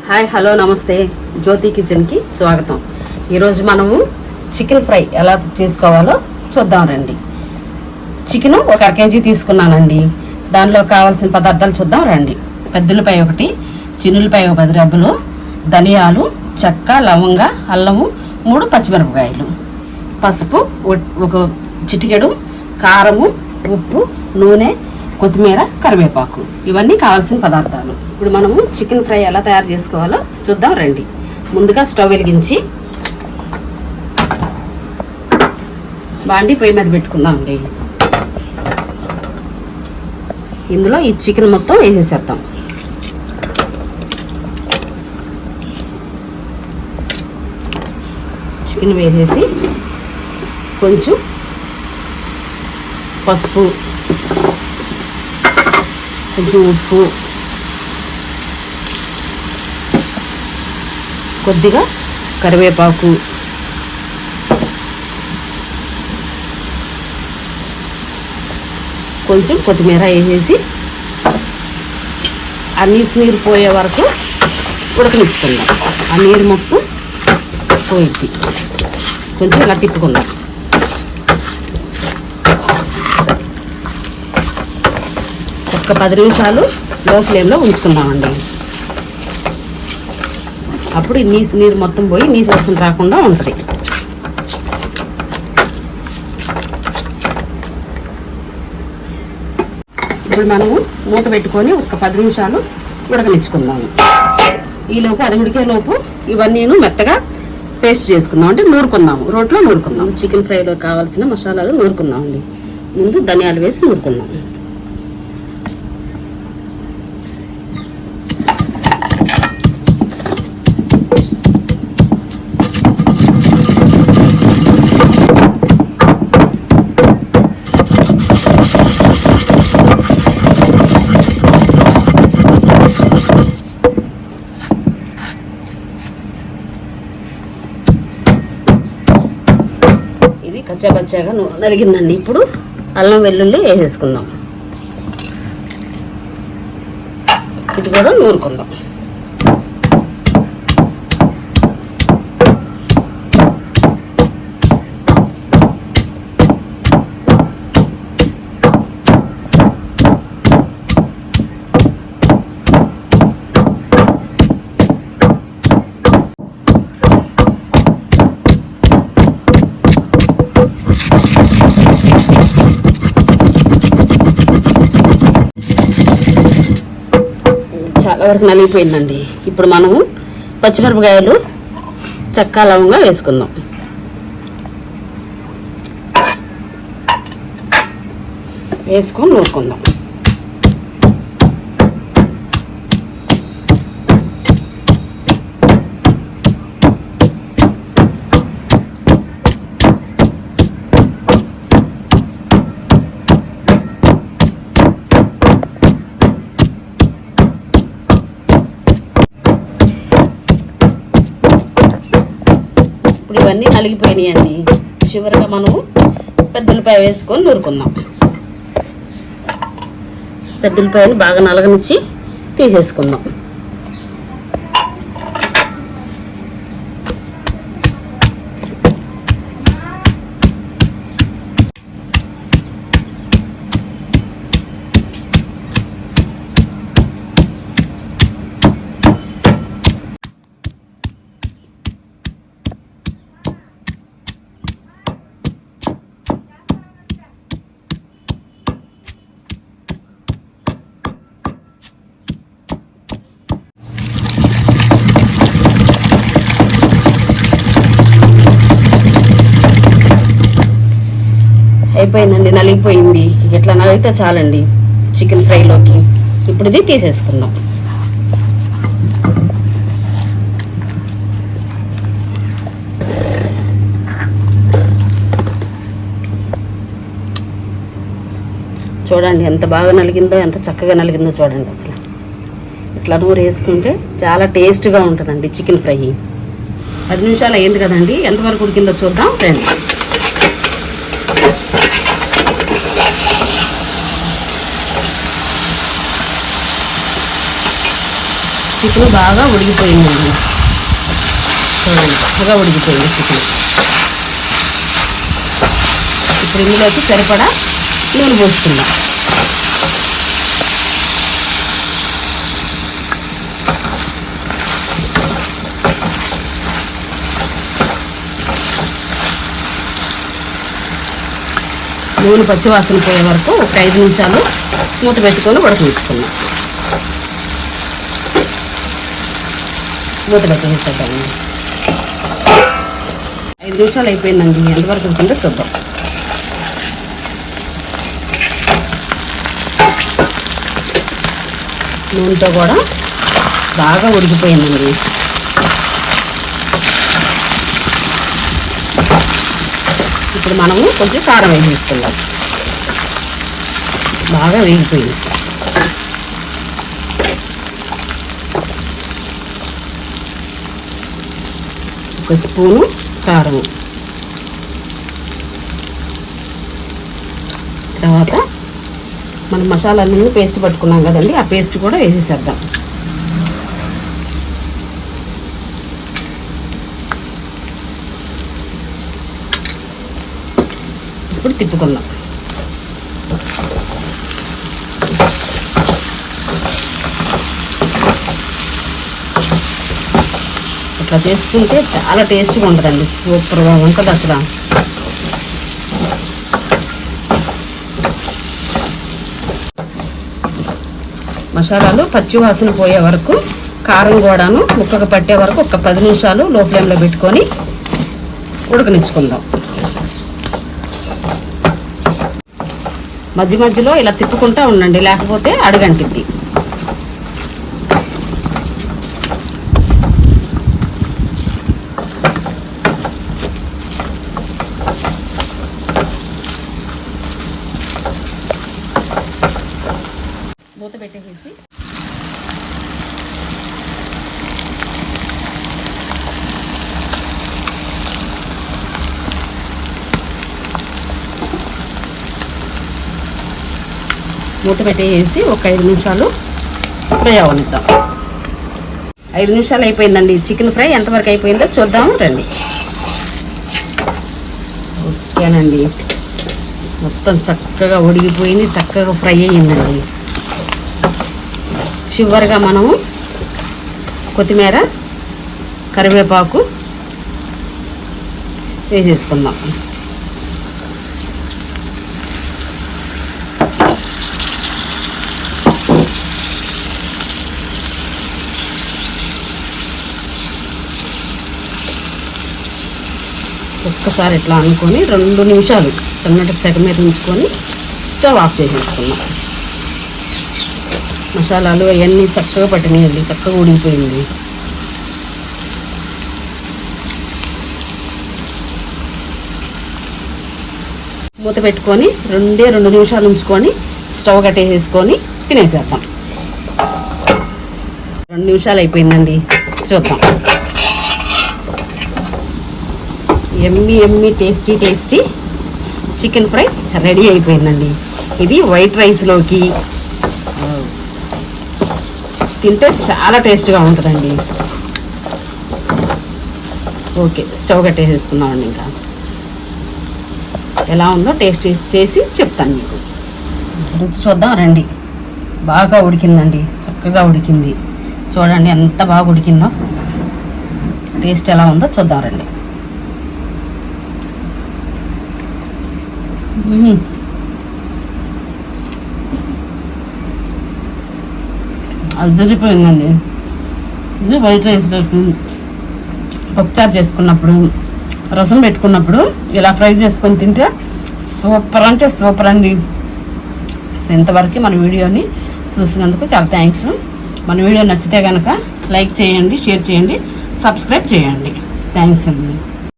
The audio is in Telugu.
హాయ్ హలో నమస్తే జ్యోతి కిచెన్కి స్వాగతం. ఈరోజు మనము చికెన్ ఫ్రై ఎలా చేసుకోవాలో చూద్దాం రండి. చికెన్ ఒక అర కేజీ తీసుకున్నానండి. దానిలో కావాల్సిన పదార్థాలు చూద్దాం రండి. పెద్దలపై ఒకటి, చిన్నులపై ఒక 10 రెబ్బలు, ధనియాలు, చెక్క, లవంగ, అల్లము, 3 పచ్చిమిరపకాయలు, పసుపు ఒక చిటికెడు, కారము, ఉప్పు, నూనె, కొత్తిమీర, కరివేపాకు. ఇవన్నీ కావాల్సిన పదార్థాలు. ఇప్పుడు మనము చికెన్ ఫ్రై ఎలా తయారు చేసుకోవాలో చూద్దాం రండి. ముందుగా స్టవ్ వెలిగించి బాండి పొయ్యి మీద పెట్టుకుందామండి. ఇందులో ఈ చికెన్ మొత్తం వేసేసేద్దాం. చికెన్ వేసేసి కొంచెం పసుపు, కొంచెం ఉప్పు, కొద్దిగా కరివేపాకు, కొంచెం కొత్తిమీర వేసేసి ఆ నీరు పోయే వరకు ఉడకనిచ్చుకుందాం. ఆ నీరు మొత్తం పోయిద్ది. కొంచెం ఇలా తిప్పుకుందాం. ఒక 10 నిమిషాలు లో ఫ్లేమ్లో ఉంచుకుందామండి. అప్పుడు నీరు మొత్తం పోయి నీసు వాసన రాకుండా ఉంటుంది. ఇప్పుడు మనము మూత పెట్టుకొని ఒక 10 నిమిషాలు ఉడకనిచ్చుకుందాము. ఈలోపు అది ఉడికేలోపు ఇవన్నీ మెత్తగా పేస్ట్ చేసుకుందాం, అంటే నూరుకుందాము, రోట్లో నూరుకుందాం. చికెన్ ఫ్రైలో కావాల్సిన మసాలాలు నూరుకుందామండి. ముందు ధనియాలు వేసి నూరుకుందాం. ఇది కచ్చాపచ్చాగా నలిగిందండి. ఇప్పుడు అల్లం వెల్లుల్లి వేసేసుకుందాం. ఇది కూడా నూరుకుందాం. చాలా వరకు నలిగిపోయిందండి. ఇప్పుడు మనము పచ్చిమిరపకాయలు, చెక్క, లవంగా వేసుకుందాం. వేసుకొని నూరుకుందాం. ఇప్పుడు ఇవన్నీ నలిగిపోయినాయండి. చివరిగా మనము పెద్దలపాయ వేసుకొని నూరుకుందాం. పెద్దలపాయని బాగా నలగనిచ్చి తీసేసుకుందాం. అయిపోయిందండి, నలిగిపోయింది. ఇట్లా నలిగితే చాలండి చికెన్ ఫ్రైలోకి. ఇప్పుడు ఇది తీసేసుకుందాం. చూడండి ఎంత బాగా నలిగిందో, ఎంత చక్కగా నలిగిందో చూడండి. అసలు ఇట్లా నూరు వేసుకుంటే చాలా టేస్ట్గా ఉంటుందండి చికెన్ ఫ్రై. 10 నిమిషాలు అయ్యింది కదండి. ఎంతవరకు ఉడికిందో చూద్దాం రండి. చికెన్ బాగా ఉడికిపోయిందండి. చక్కగా ఉడికిపోయింది చికెన్. ఇప్పుడు ఇందులోకి సరిపడా నూనె పోసుకుందాం. నూనె పచ్చివాసన పోయే వరకు ఒక 5 నిమిషాలు మూత పెట్టుకొని ఉడకనిచ్చుకున్నాం. మూత పెట్టేసేద్దాము. 5 నిమిషాలు అయిపోయిందండి. ఎంతవరకు ఉంటుందో చూద్దాం. నూనెతో కూడా బాగా ఉడికిపోయిందండి. ఇప్పుడు మనము కొంచెం కారం వేసేసుకుందాం. బాగా వేగిపోయింది. ఒక స్పూను కారం, తర్వాత మనం మసాలాలన్నీ పేస్ట్ పట్టుకున్నాం కదండి, ఆ పేస్ట్ కూడా వేసేసేద్దాం. ఇప్పుడు తిప్పుకుందాం. ఇట్లా చేసుకుంటే చాలా టేస్ట్గా ఉంటుందండి. సూపర్గా ఉంటుంది అసలు. మసాలాలు పచ్చి వాసన పోయే వరకు, కారం కూడాను ముక్కకు పట్టే వరకు ఒక 10 నిమిషాలు లో ఫ్లేమ్లో పెట్టుకొని ఉడకనిచ్చుకుందాం. మధ్య మధ్యలో ఇలా తిప్పుకుంటూ ఉండండి, లేకపోతే అడుగంటిద్ది. మూత పెట్టేసి ఒక 5 నిమిషాలు ఫ్రై అవనిద్దాం. 5 నిమిషాలు అయిపోయిందండి. చికెన్ ఫ్రై ఎంతవరకు అయిపోయిందో చూద్దాము రండి. ఓకేనండి, మొత్తం చక్కగా ఉడికిపోయింది, చక్కగా ఫ్రై అయ్యిందండి. చివరిగా మనము కొత్తిమీర, కరివేపాకు వేసేసుకుందాం. ఒక్కసారి ఇట్లా అనుకొని 2 నిమిషాలు టమాటో సెగ మీద ఉంచుకొని స్టవ్ ఆఫ్ చేసేసుకున్నాం. మసాలాలు అవన్నీ చక్కగా పట్టినాయండి, చక్కగా ఉడికిపోయింది. మూత పెట్టుకొని 2 నిమిషాలు ఉంచుకొని స్టవ్ కట్టేసేసుకొని తినేసేద్దాం. 2 నిమిషాలు అయిపోయిందండి, చూద్దాం. ఎమ్మి టేస్టీ చికెన్ ఫ్రై రెడీ అయిపోయిందండి. ఇది వైట్ రైస్లోకి తింటే చాలా టేస్ట్గా ఉంటుందండి. ఓకే, స్టవ్ కట్టేసేసుకున్నామండి. ఇంకా ఎలా ఉందో టేస్ట్ చేసి చెప్తాను మీకు. రుచి చూద్దాం రండి. బాగా ఉడికిందండి, చక్కగా ఉడికింది. చూడండి ఎంత బాగా ఉడికిందో. టేస్ట్ ఎలా ఉందో చూద్దాం రండి. అదిరిపోయిందండి. ఇది వైట్ రైస్లోకి పప్పుచారు చేసుకున్నప్పుడు, రసం పెట్టుకున్నప్పుడు ఇలా ఫ్రై చేసుకొని తింటే సూపర్ అంటే సూపర్ అండి. ఇంతవరకు మన వీడియోని చూసినందుకు చాలా థ్యాంక్స్. మన వీడియో నచ్చితే కనుక లైక్ చేయండి, షేర్ చేయండి, సబ్స్క్రైబ్ చేయండి. థ్యాంక్స్ అండి.